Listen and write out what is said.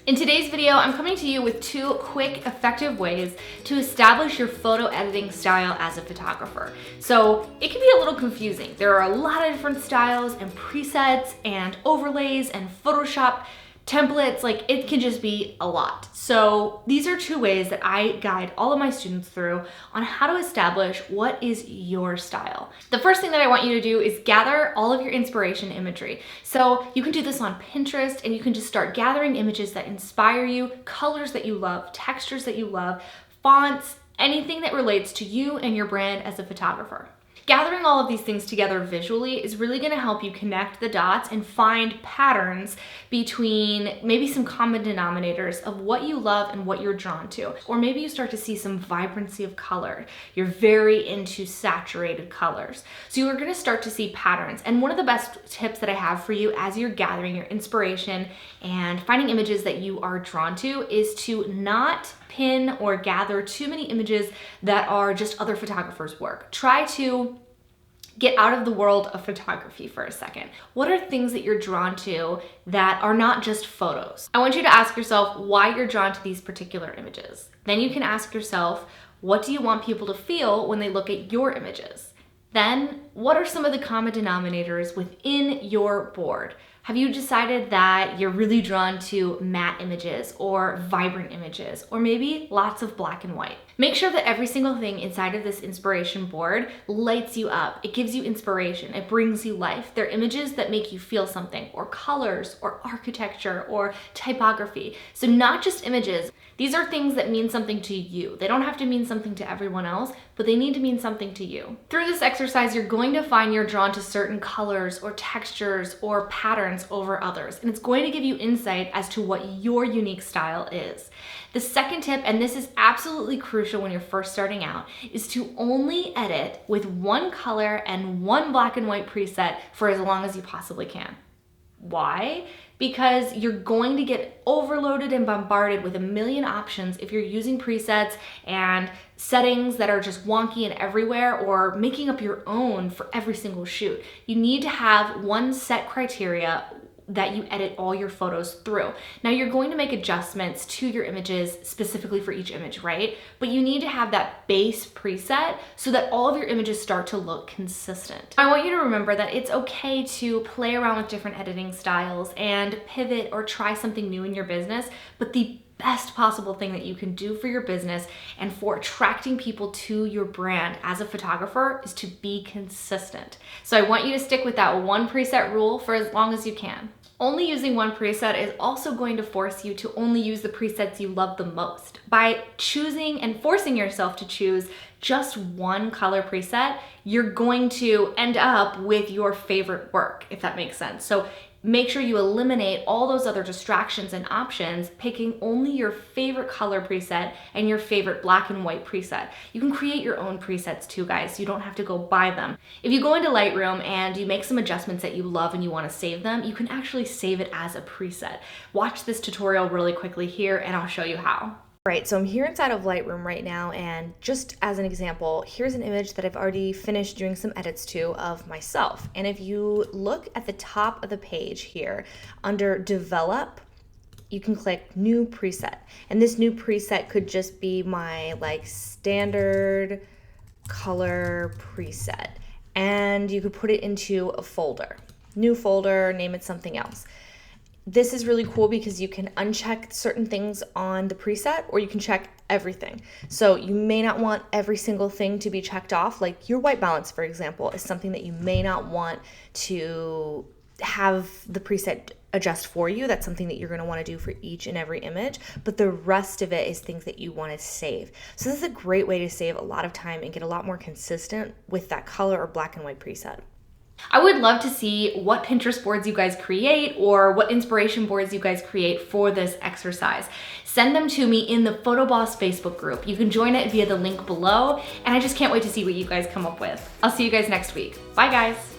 In today's video, I'm coming to you with 2 quick, effective ways to establish your photo editing style as a photographer. So it can be a little confusing. There are a lot of different styles and presets and overlays and Photoshop templates, like it can just be a lot. So these are 2 ways that I guide all of my students through on how to establish what is your style. The first thing that I want you to do is gather all of your inspiration imagery. So you can do this on Pinterest and you can just start gathering images that inspire you, colors that you love, textures that you love, fonts, anything that relates to you and your brand as a photographer. Gathering all of these things together visually is really going to help you connect the dots and find patterns between maybe some common denominators of what you love and what you're drawn to. Or maybe you start to see some vibrancy of color. You're very into saturated colors. So you're going to start to see patterns. And one of the best tips that I have for you as you're gathering your inspiration and finding images that you are drawn to is to not pin or gather too many images that are just other photographers' work. Try to get out of the world of photography for a second. What are things that you're drawn to that are not just photos? I want you to ask yourself why you're drawn to these particular images. Then you can ask yourself, what do you want people to feel when they look at your images? Then, what are some of the common denominators within your board? Have you decided that you're really drawn to matte images or vibrant images, or maybe lots of black and white? Make sure that every single thing inside of this inspiration board lights you up. It gives you inspiration. It brings you life. They're images that make you feel something, or colors, or architecture, or typography. So not just images. These are things that mean something to you. They don't have to mean something to everyone else, but they need to mean something to you. Through this exercise, you're going to find you're drawn to certain colors or textures or patterns over others, and it's going to give you insight as to what your unique style is. The second tip, and this is absolutely crucial when you're first starting out, is to only edit with one color and one black and white preset for as long as you possibly can. Why? Because you're going to get overloaded and bombarded with a million options if you're using presets and settings that are just wonky and everywhere, or making up your own for every single shoot. You need to have one set criteria that you edit all your photos through. Now you're going to make adjustments to your images specifically for each image, right? But you need to have that base preset so that all of your images start to look consistent. I want you to remember that it's okay to play around with different editing styles and pivot or try something new in your business, but the best possible thing that you can do for your business and for attracting people to your brand as a photographer is to be consistent. So I want you to stick with that one preset rule for as long as you can. Only using one preset is also going to force you to only use the presets you love the most. By choosing and forcing yourself to choose just one color preset, you're going to end up with your favorite work, if that makes sense. So make sure you eliminate all those other distractions and options, picking only your favorite color preset and your favorite black and white preset. You can create your own presets too, guys. You don't have to go buy them. If you go into Lightroom and you make some adjustments that you love and you want to save them, you can actually save it as a preset. Watch this tutorial really quickly here and I'll show you how. Right, so I'm here inside of Lightroom right now, and just as an example, here's an image that I've already finished doing some edits to of myself. And if you look at the top of the page here, under Develop, you can click New Preset. And this new preset could just be my standard color preset. And you could put it into a folder. New folder, name it something else. This is really cool because you can uncheck certain things on the preset, or you can check everything. So you may not want every single thing to be checked off, like your white balance, for example, is something that you may not want to have the preset adjust for you. That's something that you're going to want to do for each and every image, but the rest of it is things that you want to save. So this is a great way to save a lot of time and get a lot more consistent with that color or black and white preset. I would love to see what Pinterest boards you guys create or what inspiration boards you guys create for this exercise. Send them to me in the PhotoBoss Facebook group. You can join it via the link below, and I just can't wait to see what you guys come up with. I'll see you guys next week. Bye, guys.